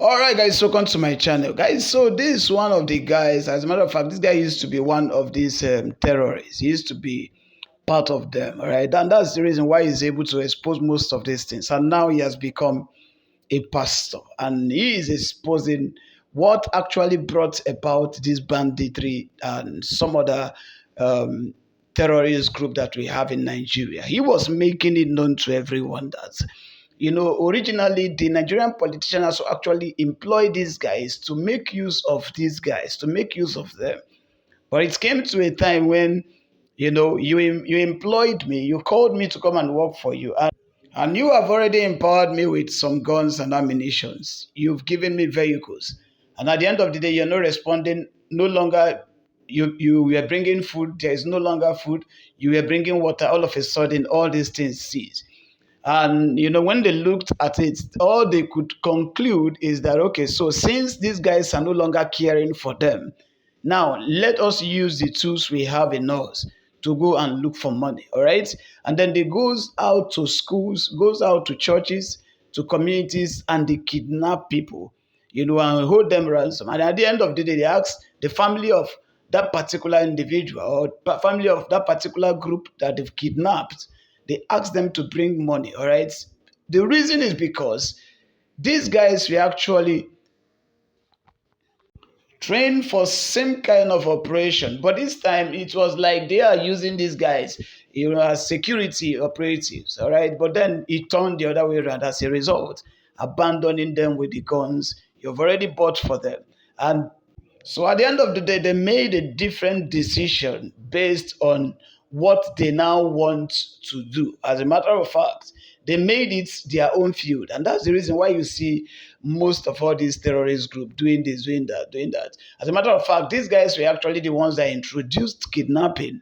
All right, guys, welcome to my channel, guys. So this is one of the guys. As a matter of fact, this guy used to be one of these terrorists. He used to be part of them. All right, and that's the reason why he's able to expose most of these things. And now he has become a pastor, and he is exposing what actually brought about this banditry and some other um, terrorist group that we have in Nigeria. He was making it known to everyone that, originally the Nigerian politicians actually employ these guys to make use of these guys, to make use of them. But it came to a time when, you employed me, you called me to come and work for you, and you have already empowered me with some guns and ammunitions. You've given me vehicles. And at the end of the day, you're not responding. No longer, you were bringing food. There is no longer food. You were bringing water. All of a sudden, all these things cease. And, when they looked at it, all they could conclude is that, okay, so since these guys are no longer caring for them, now let us use the tools we have in us to go and look for money. All right. And then they goes out to schools, goes out to churches, to communities, and they kidnap people, and hold them ransom. And at the end of the day, they ask the family of that particular individual or family of that particular group that they've kidnapped, they ask them to bring money. All right. The reason is because these guys were actually trained for same kind of operation, but this time it was like they are using these guys, as security operatives. All right, but then it turned the other way around. As a result, abandoning them with the guns you've already bought for them. And so at the end of the day, they made a different decision based on what they now want to do. As a matter of fact, they made it their own field. And that's the reason why you see most of all these terrorist groups doing this, doing that, doing that. As a matter of fact, these guys were actually the ones that introduced kidnapping.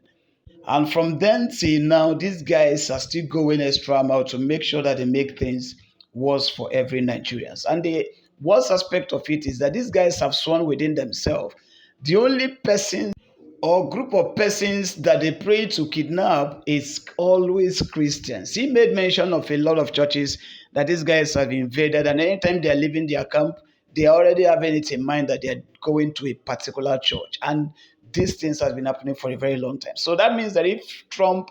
And from then till now, these guys are still going extra mile to make sure that they make things worse for every Nigerians. And the worst aspect of it is that these guys have sworn within themselves. The only person or group of persons that they pray to kidnap is always Christians. He made mention of a lot of churches that these guys have invaded, and anytime they are leaving their camp, they already have it in mind that they are going to a particular church. And these things have been happening for a very long time. So that means that if Trump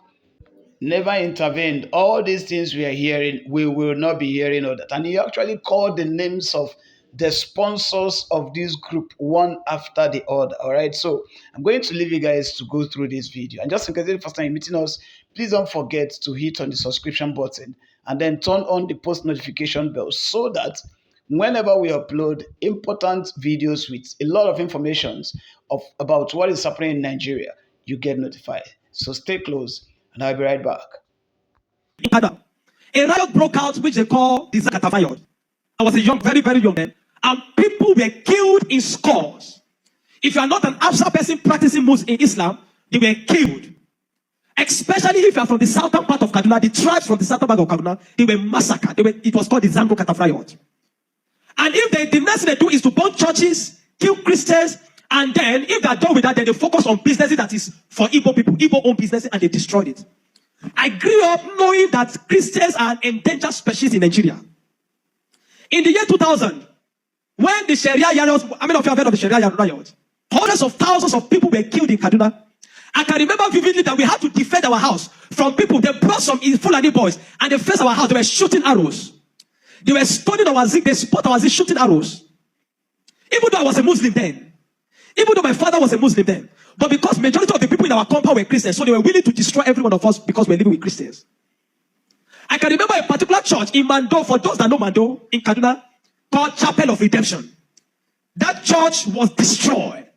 never intervened, all these things we are hearing, we will not be hearing all that. And he actually called the names of the sponsors of this group one after the other. All right, so I'm going to leave you guys to go through this video. And just in case it's the first time you're meeting us, please don't forget to hit on the subscription button and then turn on the post notification bell so that whenever we upload important videos with a lot of information about what is happening in Nigeria, you get notified. So stay close and I'll be right back. A riot broke out which they call the Zakatafayot. I was a young, very, very young man, and people were killed in scores. If you are not an Afsa person practicing Muslim in Islam, they were killed. Especially if you are from the southern part of Kaduna, the tribes from the southern part of Kaduna, they were massacred. It was called the Zango Katafayot. And if the next thing they do is to burn churches, kill Christians, and then if they are done with that, then they focus on businesses that is for Igbo people, Igbo-owned businesses, and they destroyed it. I grew up knowing that Christians are an endangered species in Nigeria. In the year 2000, when the Sharia riots, how many of you have heard of the Sharia riots? Hundreds of thousands of people were killed in Kaduna. I can remember vividly that we had to defend our house from people. They brought some Fulani boys and they faced our house. They were shooting arrows. They were stoning our zinc. They spot our zinc shooting arrows. Even though I was a Muslim then. Even though my father was a Muslim then. But because majority of the people in our compound were Christians, so they were willing to destroy every one of us because we're living with Christians. I can remember a particular church in Mando, for those that know Mando, in Kaduna, called Chapel of Redemption. That church was destroyed.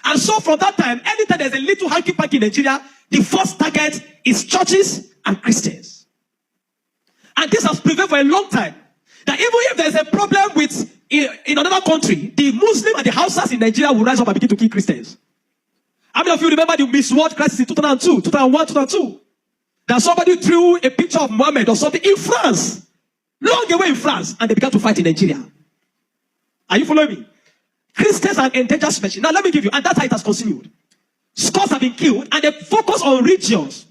And so from that time, anytime there's a little hanky-panky in Nigeria, the first target is churches and Christians. And this has prevailed for a long time. That even if there's a problem with in another country, the Muslim and the Hausas in Nigeria will rise up and begin to kill Christians. How many of you remember the Miss World crisis in 2002, 2001, 2002? That somebody drew a picture of Muhammad or something in France, long away in France, and they began to fight in Nigeria. Are you following me? Christians are endangered species. Now let me give you, and that's how it has continued. Scores have been killed, and they focus on regions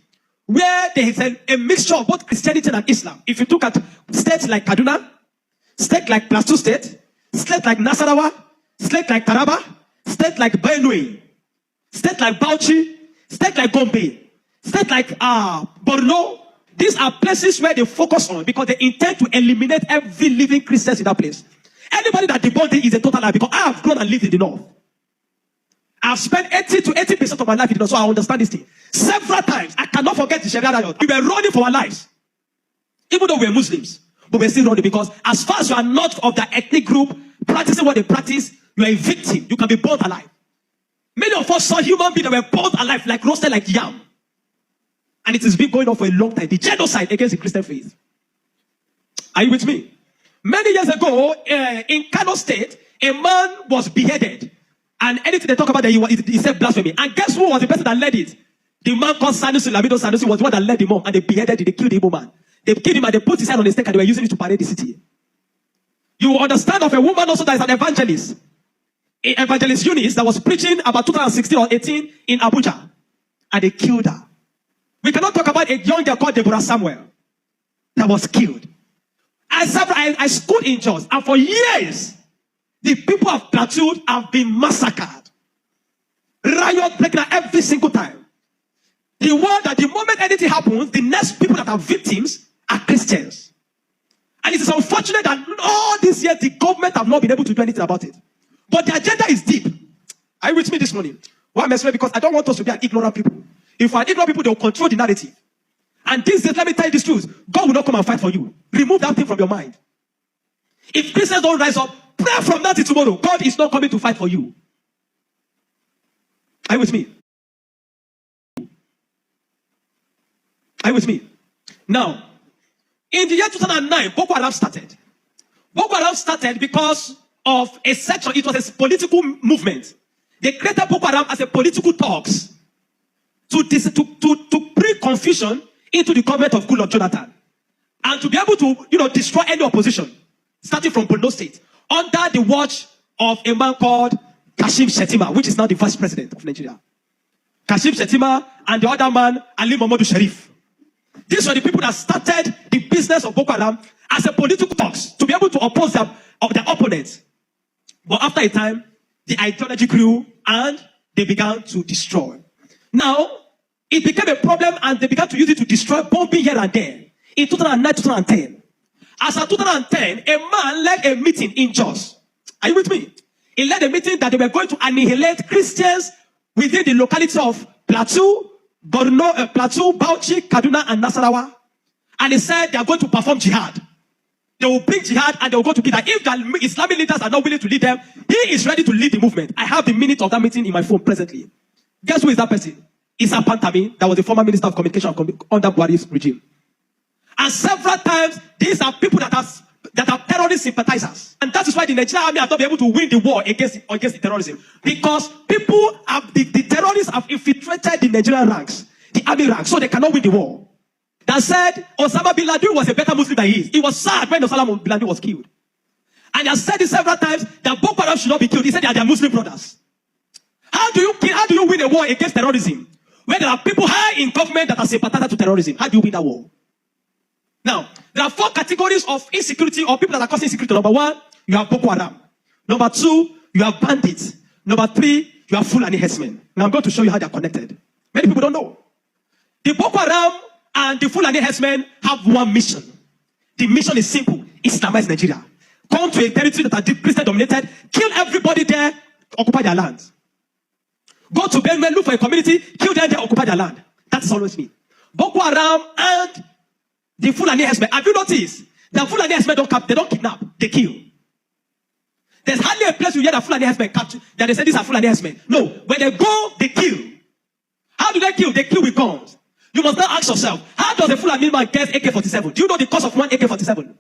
where there is a mixture of both Christianity and Islam. If you look at states like Kaduna, state like Plateau State, State like Nasarawa, state like Taraba, state like Benue, state like Bauchi, state like Gombe, state like Borno. These are places where they focus on because they intend to eliminate every living Christian in that place. Anybody that debunks it is a total lie because I have grown and lived in the north. I've spent 80 to 80% of my life in the north, so I understand this thing. Several times, I cannot forget the Sharia riot. We were running for our lives. Even though we were Muslims, but we're still running because as far as you are not of that ethnic group, practicing what they practice, you are a victim. You can be burnt alive. Many of us saw human beings that were burnt alive, like roasted like yam. And it has been going on for a long time. The genocide against the Christian faith. Are you with me? Many years ago, in Kano State, a man was beheaded. And anything they talk about, he said blasphemy. And guess who was the person that led it? The man called Sanusi, Lamido Sanusi, was the one that led him on. And they beheaded him. They killed the Igbo man. They killed him and they put his head on the stake and they were using it to parade the city. You understand of a woman also that is an evangelist. An evangelist Eunice that was preaching about 2016 or 18 in Abuja. And they killed her. We cannot talk about a young girl called Deborah Samuel that was killed. I schooled in Jos, and for years, the people of Plateau have been massacred. Riot breaking out every single time. The one that the moment anything happens, the next people that are victims are Christians. And it is unfortunate that all these years the government have not been able to do anything about it. But the agenda is deep. Are you with me this morning? Why am I saying? Because I don't want us to be an ignorant people. If we're ignorant people, they'll control the narrative. And these days, let me tell you this truth. God will not come and fight for you. Remove that thing from your mind. If Christians don't rise up, pray from that till tomorrow. God is not coming to fight for you. Are you with me? Are you with me? Now, in the year 2009, Boko Haram started. Boko Haram started because of a section. It was a political movement. They created Boko Haram as a political talks to bring confusion into the government of Goodluck Jonathan and to be able to, destroy any opposition, starting from Borno State, under the watch of a man called Kashim Shettima, which is now the vice president of Nigeria. Kashim Shettima and the other man, Ali Mohammed Sharif. These were the people that started the business of Boko Haram as a political talks to be able to oppose their opponents. But after a time, the ideology grew and they began to destroy. Now, it became a problem and they began to use it to destroy, bombing here and there. In 2009, 2010. As of 2010, a man led a meeting in Jos. Are you with me? He led a meeting that they were going to annihilate Christians within the locality of Plateau, Borno, Plateau, Bauchi, Kaduna, and Nasarawa. And he said they are going to perform jihad. They will bring jihad and they will go to kill them. If the Islamic leaders are not willing to lead them, he is ready to lead the movement. I have the minute of that meeting in my phone presently. Guess who is that person? Isa Pantami, that was the former minister of communication under Buhari's regime. And several times, these are people that are terrorist sympathizers. And that is why the Nigerian army have not been able to win the war against the terrorism. Because people have, the terrorists have infiltrated the Nigerian ranks, the army ranks, so they cannot win the war. That said, Osama bin Laden was a better Muslim than he is. He was sad when Osama bin Laden was killed. And he has said it several times that Boko Haram should not be killed. He said they are their Muslim brothers. How do you win a war against terrorism? Where there are people high in government that are sympathizers to terrorism. How do you win that war? Now, there are 4 categories of insecurity or people that are causing insecurity. Number 1, you have Boko Haram. Number 2, you have bandits. Number 3, you have Fulani herdsmen. Now I'm going to show you how they are connected. Many people don't know. The Boko Haram and the Fulani herdsmen have one mission. The mission is simple. Islamize Nigeria. Come to a territory that are Christian dominated, kill everybody there, occupy their land. Go to Benue, look for a community, kill them there, occupy their land. That is always me. Boko Haram and the Fulani herdsmen. Have you noticed? The Fulani herdsmen they don't kidnap, they kill. There's hardly a place you hear that Fulani herdsmen capture, that they say these are Fulani herdsmen. No, when they go, they kill. How do they kill? They kill with guns. You must now ask yourself, how does a Fulani man get AK-47? Do you know the cost of one AK-47?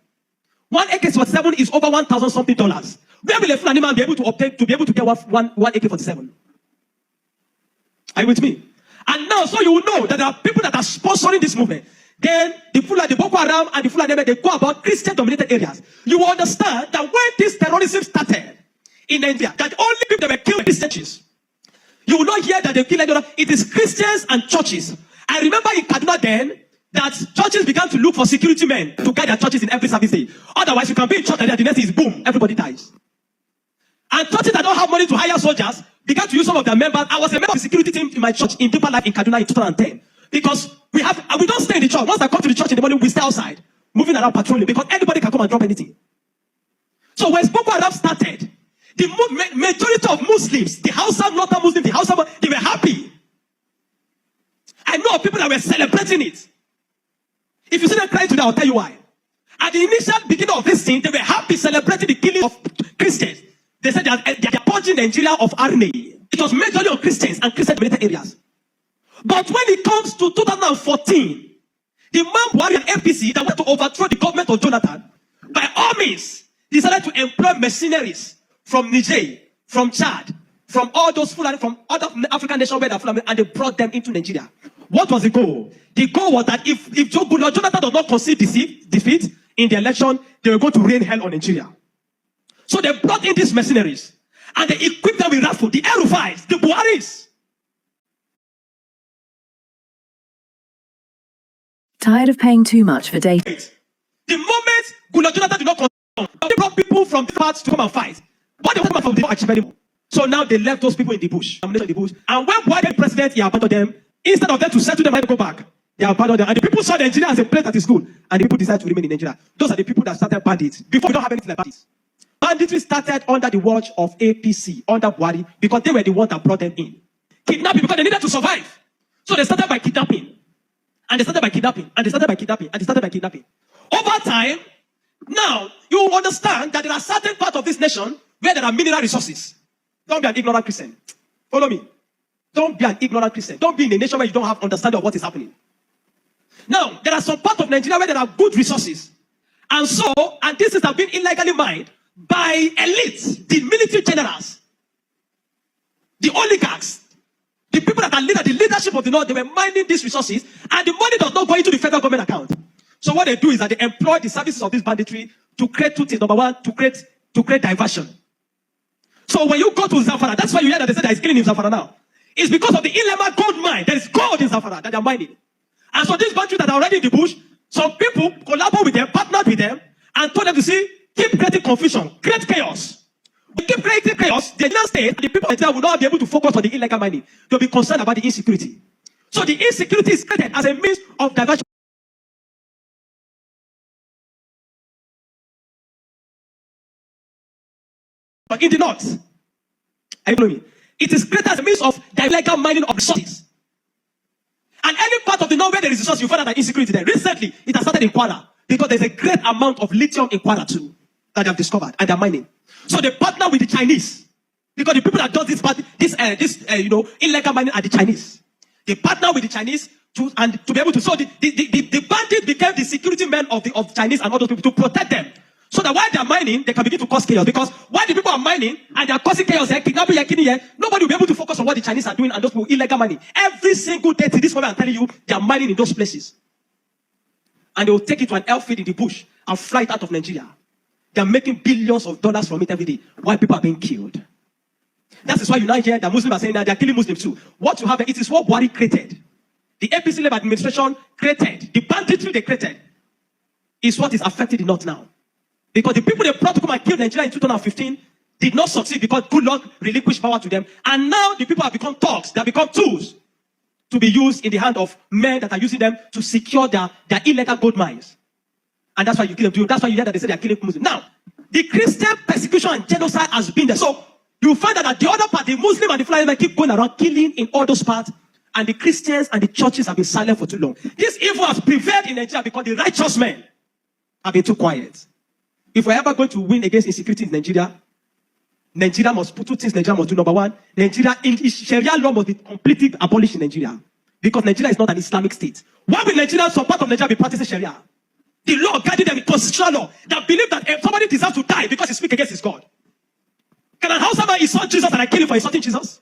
One AK-47 is over $1,000 something. Where will a Fulani man be able to obtain to be able to get one AK-47? Are you with me? And now, so you will know that there are people that are sponsoring this movement. Then the Boko Haram and the Fulani, they go about Christian-dominated areas. You will understand that when this terrorism started in India, that only people that were killed were Christians. You will not hear that they kill anyone. It is Christians and churches. I remember in Kaduna then that churches began to look for security men to guide their churches in every service day. Otherwise, you can be in church and the next is boom, everybody dies. And churches that don't have money to hire soldiers began to use some of their members. I was a member of the security team in my church in Deeper Life in Kaduna in 2010. Because we don't stay in the church. Once I come to the church in the morning, we stay outside, moving around patrolling, because anybody can come and drop anything. So when Boko Haram started, the majority of Muslims, the Hausa, Northern Muslims, they were happy. I know people that were celebrating it. If you see them crying today, I'll tell you why. At the initial beginning of this thing, they were happy celebrating the killing of Christians. They said they are purging Nigeria of army. It was majorly on Christians and Christian-dominated areas. But when it comes to 2014, the man Buhari and APC that went to overthrow the government of Jonathan, by all means, decided to employ mercenaries from Niger, from Chad, from all those Fulani, from other African nations where they're Fulani, and they brought them into Nigeria. What was the goal? The goal was that if Jonathan does not concede defeat in the election, they were going to rain hell on Nigeria. So they brought in these mercenaries, and they equipped them with rifles, the Erufais, the Buharis. Tired of paying too much for data? The moment Goodluck Jonathan did not come, they brought people from the parts to come and fight. But they come from the achieve anymore. So now they left those people in the bush. And when Buhari became president, he abandoned them. Instead of them to settle them and go back, they abandoned them. And the people saw Nigeria as a place that is good. And the people decided to remain in Nigeria. Those are the people that started bandits. Before, we don't have anything like bandits. Banditry started under the watch of APC, under Buhari, because they were the ones that brought them in. Kidnapping, because they needed to survive. So they started by kidnapping. And they started by kidnapping. And they started by kidnapping. And they started by kidnapping. Over time, now, you understand that there are certain parts of this nation where there are mineral resources. Don't be an ignorant Christian. Follow me. Don't be an ignorant Christian. Don't be in a nation where you don't have understanding of what is happening. Now, there are some parts of Nigeria where there are good resources. And this is have been illegally mined by elites, the military generals, the oligarchs, the people that are the leadership of the North. They were mining these resources, and the money does not go into the federal government account. So what they do is that they employ the services of this banditry to create two things. Number one, to create diversion. So when you go to Zamfara, that's why you hear that they say there is killing in Zamfara now. It's because of the Ilema gold mine. There is gold in Zamfara that they are mining. And so these bandits that are already in the bush, some people collaborate with them, partnered with them, and told them to see, keep creating confusion, create chaos. We keep creating chaos, the Nigerian state and the people of Nigeria will not be able to focus on the illegal mining. They'll be concerned about the insecurity. So the insecurity is created as a means of diversion. But in the north, are you following me? It is created as a means of the illegal mining of resources. And any part of the north where there is resource, you find that insecurity there. Recently, it has started in Kwara, because there's a great amount of lithium in Kwara too that they have discovered, and they're mining. So they partner with the Chinese, because the people that do this illegal mining are the Chinese. They partner with the Chinese to be able to. So the bandits became the security men of Chinese and all those people to protect them. So that while they are mining, they can begin to cause chaos. Because while the people are mining and they are causing chaos, kidnapping, nobody will be able to focus on what the Chinese are doing and those people illegal mining. Every single day to this moment, I'm telling you, they are mining in those places. And they will take it to an airfield in the bush and fly it out of Nigeria. They are making billions of dollars from it every day while people are being killed. That is why you now hear that Muslims are saying that they are killing Muslims too. What you have, it is what Buhari created. The APC-led administration created, the banditry they created, is what is affecting the North now. Because the people they brought to come and kill Nigeria in 2015 did not succeed because Goodluck relinquished power to them. And now the people have become thugs. They have become tools to be used in the hand of men that are using them to secure their illegal gold mines. And that's why you kill them. That's why you hear that they say they are killing Muslims. Now, the Christian persecution and genocide has been there. So you find that at the other part, the Muslim and the Fulani keep going around killing in all those parts. And the Christians and the churches have been silent for too long. This evil has prevailed in Nigeria because the righteous men have been too quiet. If we're ever going to win against insecurity in Nigeria, Nigeria must put two things Nigeria must do. Number one, Sharia law must be completely abolished in Nigeria. Because Nigeria is not an Islamic state. Why will Nigeria, some part of Nigeria, be practicing Sharia? The law guiding them in constitutional law that believe that if somebody deserves to die because he speaks against his God. Can a Hausa man insult Jesus and I kill him for insulting Jesus?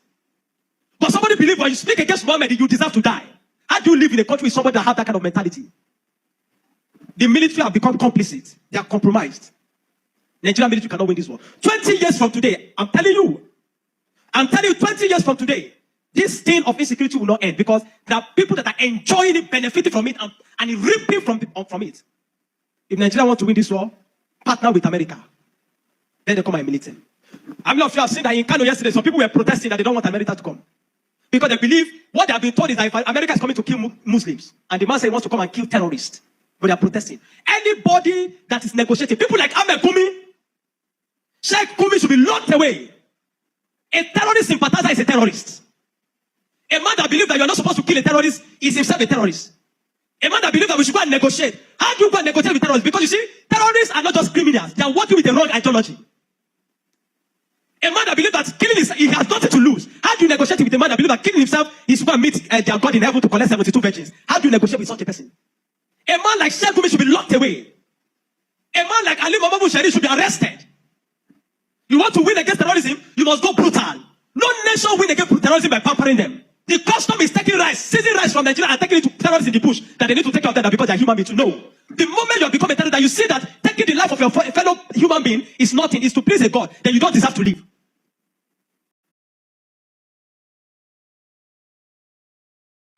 But somebody believes when you speak against Muhammad, you deserve to die. How do you live in a country with somebody that has that kind of mentality? The military have become complicit. They are compromised. Nigerian military cannot win this war. 20 years from today, I'm telling you, 20 years from today, this thing of insecurity will not end because there are people that are enjoying it, benefiting from it, and reaping from it. If Nigeria wants to win this war, partner with America. Then they come and militate. How many of you have seen that in Kano yesterday, some people were protesting that they don't want America to come? Because they believe what they have been told is that if America is coming to kill Muslims, and the man said he wants to come and kill terrorists, but they are protesting. Anybody that is negotiating, people like Ahmed Gumi, Sheikh Gumi should be locked away. A terrorist sympathizer is a terrorist. A man that believes that you are not supposed to kill a terrorist is himself a terrorist. A man that believes that we should go and negotiate. How do you go and negotiate with terrorists? Because you see, terrorists are not just criminals. They are working with the wrong ideology. A man that believes that killing he has nothing to lose. How do you negotiate with a man that believes that killing himself is going to meet their God in heaven to collect 72 virgins? How do you negotiate with such a person? A man like Sheikh Gumi should be locked away. A man like Ali Mohammed Shari should be arrested. You want to win against terrorism, you must go brutal. No nation win against terrorism by pampering them. The custom is taking rice, seizing rice from Nigeria and taking it to terrorists in the bush that they need to take care of them because they are human beings. No. The moment you have become a terrorist, that you see that taking the life of your fellow human being is nothing, is to please a God, then you don't deserve to live.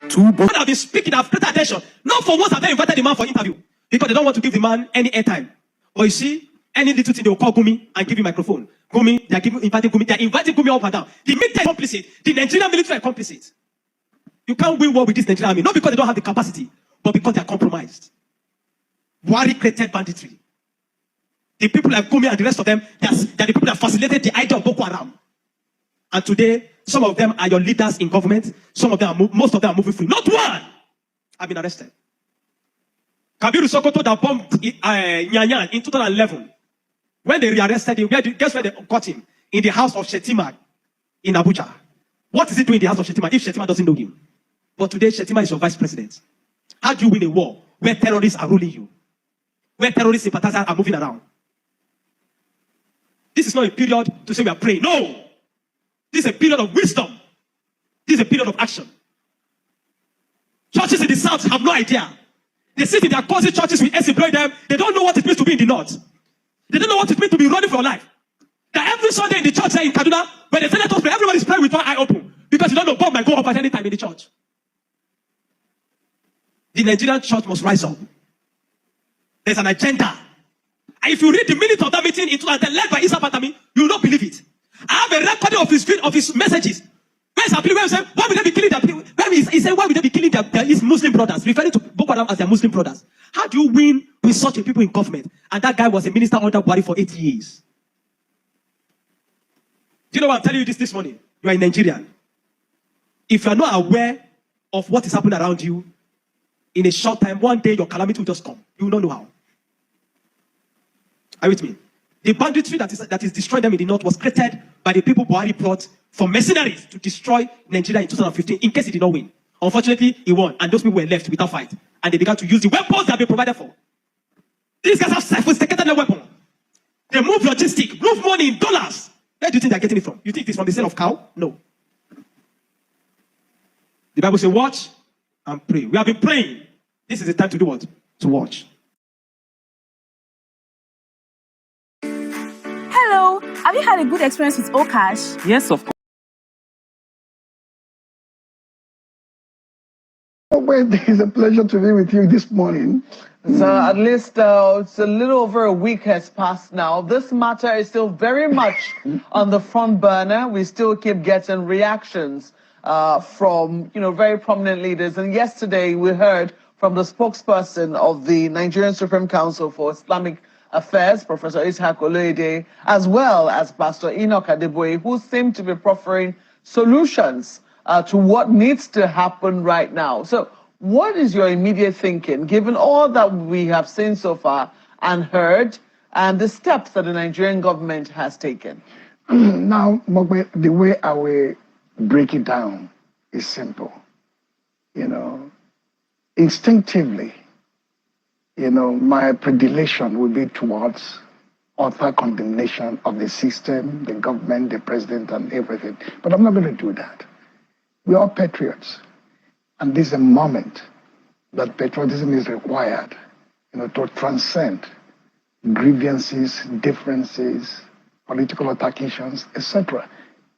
But I've been speaking, I've paid attention. Not for once have they invited the man for interview because they don't want to give the man any airtime. But you see, any little thing they will call Gumi and give him microphone. Gumi, they are inviting Gumi up and down. The military is complicit. The Nigerian military is complicit. You can't win war with this Nigerian army, not because they don't have the capacity, but because they are compromised. Buhari created banditry. The people like Gumi and the rest of them, they are the people that facilitated the idea of Boko Haram. And today, some of them are your leaders in government. Some of them, most of them are moving free. Not one have been arrested. Kabiru Sokoto that bombed Nyanyan in 2011. When they rearrested him, guess where they got him? In the house of Shetima in Abuja. What is he doing in the house of Shetima if Shetima doesn't know him? But today, Shetima is your vice president. How do you win a war where terrorists are ruling you? Where terrorist sympathizers are moving around? This is not a period to say we are praying. No! This is a period of wisdom. This is a period of action. Churches in the south have no idea. They sit in their cozy churches with employ them. They don't know what it means to be in the north. They don't know what it means to be running for your life. That every Sunday in the church there in Kaduna, when they say let us pray, everybody's praying with one eye open. Because you don't know God might go up at any time in the church. The Nigerian church must rise up. There's an agenda. And if you read the minute of that meeting in 2010 led by Isa Patami, you will not believe it. I have a recording of his messages. Where's Appeal? Where he said, why would they be killing their people? He said, why would they be killing his Muslim brothers? Referring to Boko Haram as their Muslim brothers. How do you win with such a people in government? And that guy was a minister under Buhari for 8 years. Do you know what I'm telling you this morning? You are a Nigerian. If you are not aware of what is happening around you, in a short time, one day your calamity will just come. You will not know how. Are you with me? The banditry that is destroying them in the north was created by the people Buhari brought for mercenaries to destroy Nigeria in 2015 in case he did not win. Unfortunately, he won, and those people were left without fight. And they began to use the weapons that they provided for. These guys have sophisticated their weapon. They move logistics, move money in dollars. Where do you think they're getting it from? You think it's from the sale of cow? No. The Bible says, watch and pray. We have been praying. This is the time to do what? To watch. Hello, have you had a good experience with Okash? Yes, of course. Well, it's a pleasure to be with you this morning. So at least it's a little over a week has passed now. This matter is still very much on the front burner. We still keep getting reactions from very prominent leaders. And yesterday we heard from the spokesperson of the Nigerian Supreme Council for Islamic Affairs, Professor Ishaq Oloyede, as well as Pastor Enoch Adeboye, who seem to be proffering solutions to what needs to happen right now. So what is your immediate thinking, given all that we have seen so far and heard, and the steps that the Nigerian government has taken? Now, Mogbe, the way I will break it down is simple. Instinctively, my predilection would be towards utter condemnation of the system, the government, the president, and everything. But I'm not going to do that. We are patriots. And this is a moment that patriotism is required, to transcend grievances, differences, political altercations, etc.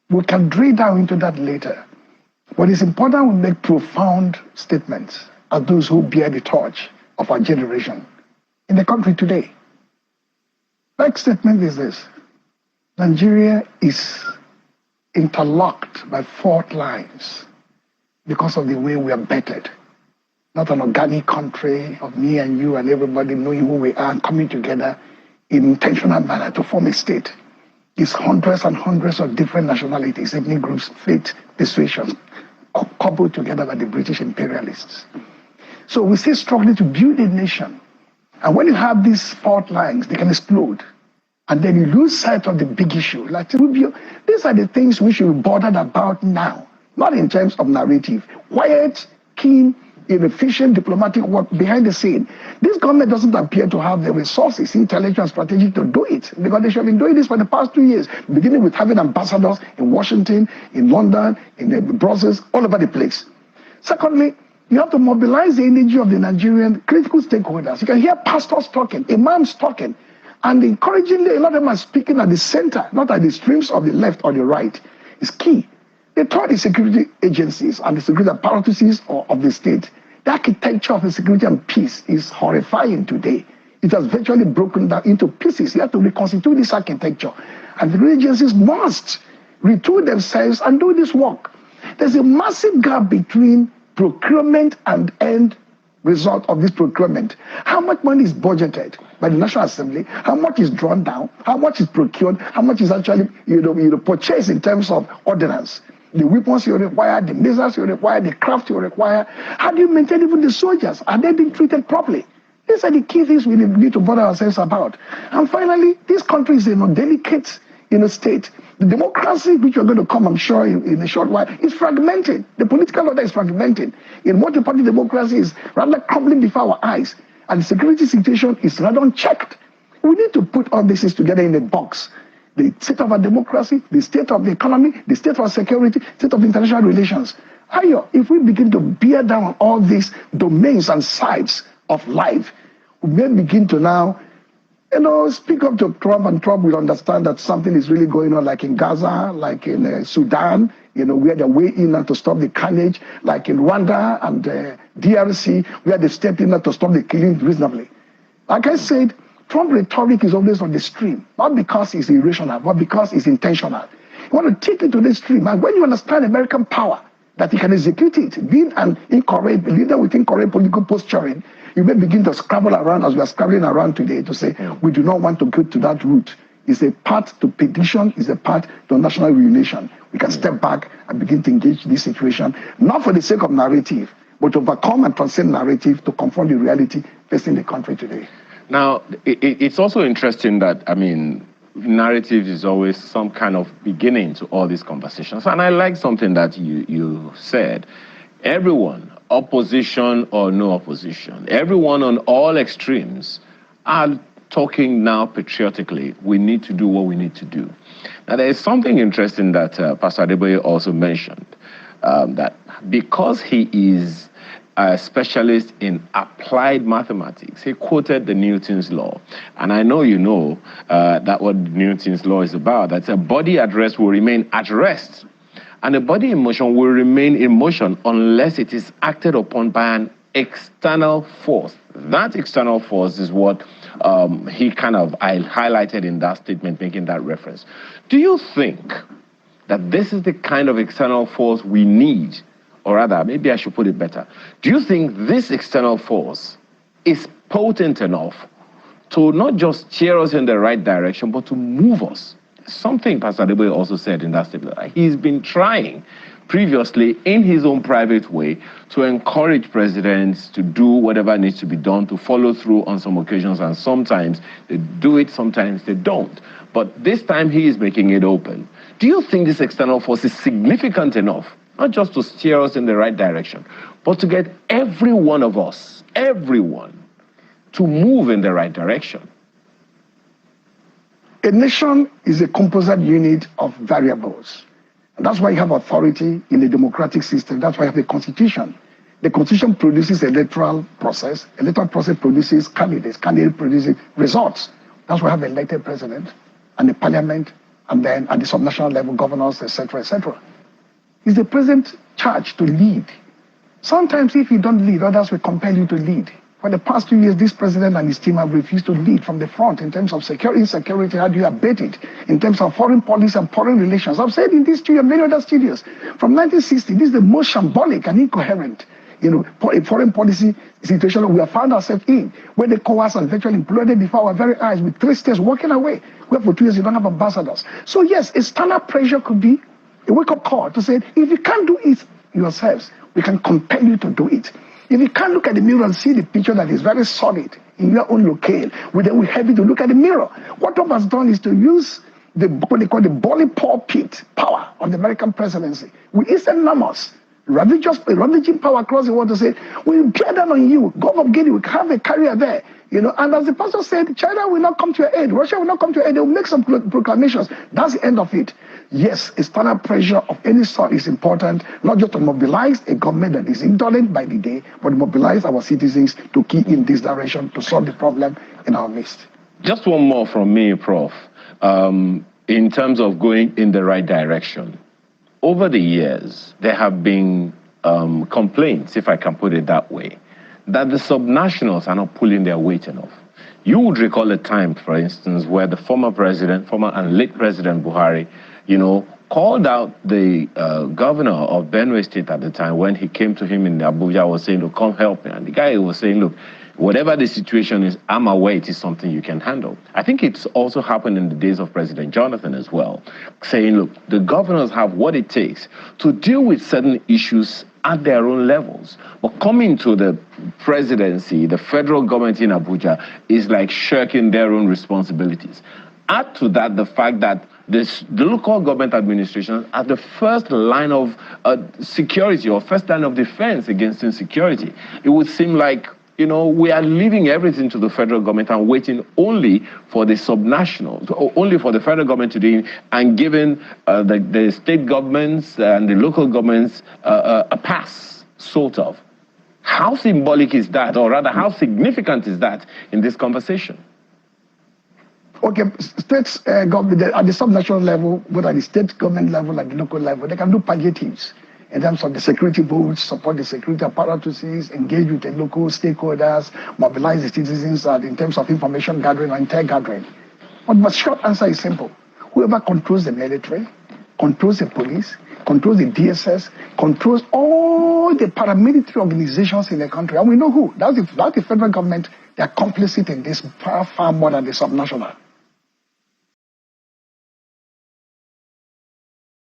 We can drill down into that later. But it's important we make profound statements as those who bear the torch of our generation in the country today. Next statement is this. Nigeria is interlocked by fault lines because of the way we are bettered. Not an organic country of me and you and everybody knowing who we are and coming together in intentional manner to form a state. It's hundreds and hundreds of different nationalities, ethnic groups, faith, persuasion, coupled together by the British imperialists. So we still struggling to build a nation. And when you have these fault lines, they can explode. And then you lose sight of the big issue. Like, these are the things we should be bothered about now, not in terms of narrative. Quiet, keen, efficient diplomatic work behind the scene. This government doesn't appear to have the resources, intellectual strategy to do it, because they should have been doing this for the past 2 years, beginning with having ambassadors in Washington, in London, in Brussels, all over the place. Secondly, you have to mobilize the energy of the Nigerian critical stakeholders. You can hear pastors talking, imams talking, and encouragingly, a lot of them are speaking at the center, not at the extremes of the left or the right. It's key. They taught the security agencies and the security apparatuses of the state. The architecture of security and peace is horrifying today. It has virtually broken down into pieces. You have to reconstitute this architecture. And the agencies must retool themselves and do this work. There's a massive gap between procurement and end result of this procurement. How much money is budgeted by the National Assembly? How much is drawn down? How much is procured? How much is actually purchased in terms of ordnance? The weapons you require, the missiles you require, the craft you require. How do you maintain even the soldiers? Are they being treated properly? These are the key things we need to bother ourselves about. And finally, this country is a delicate state. The democracy, which you're going to come, I'm sure, in a short while, is fragmented. The political order is fragmented. In multi-party democracy is rather crumbling before our eyes. And the security situation is rather unchecked. We need to put all these things together in a box. The state of our democracy, the state of the economy, the state of our security, state of international relations. If we begin to bear down on all these domains and sides of life, we may begin to now, speak up to Trump, and Trump will understand that something is really going on, like in Gaza, like in Sudan, where they're way in to stop the carnage, like in Rwanda and DRC, where they stepped in to stop the killing reasonably. Like I said, Trump rhetoric is always on the stream, not because it's irrational, but because it's intentional. You want to take it to the stream, and when you understand American power, that he can execute it, being an incorrect leader with incorrect political posturing, you may begin to scramble around as we are scrambling around today to say, we do not want to go to that route. It's a path to perdition, it's a path to national ruination. We can step back and begin to engage this situation, not for the sake of narrative, but to overcome and transcend narrative to confront the reality facing the country today. Now, it's also interesting that, narrative is always some kind of beginning to all these conversations. And I like something that you said. Everyone, opposition or no opposition, everyone on all extremes are talking now patriotically. We need to do what we need to do. Now, there is something interesting that Pastor Adeboye also mentioned, that because he is a specialist in applied mathematics, he quoted the Newton's law. And I know you know that what Newton's law is about, that a body at rest will remain at rest, and a body in motion will remain in motion unless it is acted upon by an external force. That external force is what he I highlighted in that statement, making that reference. Do you think that this is the kind of external force we need? Or rather, maybe I should put it better. Do you think this external force is potent enough to not just steer us in the right direction, but to move us? Something Pastor Adeboye also said in that statement. He's been trying previously in his own private way to encourage presidents to do whatever needs to be done, to follow through on some occasions, and sometimes they do it, sometimes they don't. But this time he is making it open. Do you think this external force is significant enough, not just to steer us in the right direction, but to get every one of us, everyone, to move in the right direction? A nation is a composite unit of variables. And that's why you have authority in a democratic system. That's why you have a constitution. The constitution produces electoral process. Electoral process produces candidates. Candidate produces results. That's why you have an elected president and the parliament, and then at the subnational level, governors, etc., etc. It's the president's charge to lead. Sometimes if you don't lead, others will compel you to lead. For the past 2 years, this president and his team have refused to lead from the front in terms of insecurity. How do you abate it? In terms of foreign policy and foreign relations. I've said in this studio and many other studios, from 1960, this is the most shambolic and incoherent, foreign policy situation we have found ourselves in, where the ECOWAS has virtually imploded before our very eyes with 3 states walking away, where for 2 years you don't have ambassadors. So yes, a standard pressure could be a wake-up call to say, if you can't do it yourselves, we can compel you to do it. If you can't look at the mirror and see the picture that is very solid in your own locale, then we have you to look at the mirror. What Trump has done is to use what they call the bully pulpit power of the American presidency. It's enormous. Ravaging power across the world to say, we'll bear down on you. Gulf of Guinea, we have a carrier there. And as the pastor said, China will not come to your aid. Russia will not come to your aid. They will make some proclamations. That's the end of it. Yes, a standard pressure of any sort is important, not just to mobilize a government that is intolerant by the day, but to mobilize our citizens to key in this direction to solve the problem in our midst. Just one more from me, Prof. In terms of going in the right direction. Over the years, there have been complaints, if I can put it that way, that the subnationals are not pulling their weight enough. You would recall a time, for instance, where the former and late President Buhari, called out the governor of Benue State at the time when he came to him in Abuja, was saying, look, come help me. And the guy was saying, look, whatever the situation is, I'm aware it is something you can handle. I think it's also happened in the days of President Jonathan as well, saying, look, the governors have what it takes to deal with certain issues at their own levels. But coming to the presidency, the federal government in Abuja is like shirking their own responsibilities. Add to that the fact that the local government administrations are the first line of security or first line of defense against insecurity. It would seem like, we are leaving everything to the federal government and waiting only for the subnationals, or only for the federal government to do it, and giving the state governments and the local governments a pass, sort of. How symbolic is that, or rather, how significant is that in this conversation? Okay, states government at the subnational level, both at the state government level and the local level, they can do palliatives in terms of the security votes, support the security apparatuses, engage with the local stakeholders, mobilize the citizens in terms of information gathering or intel gathering. But the short answer is simple. Whoever controls the military, controls the police, controls the DSS, controls all the paramilitary organizations in the country. And we know who. That's the federal government. They are complicit in this far, far more than the subnational.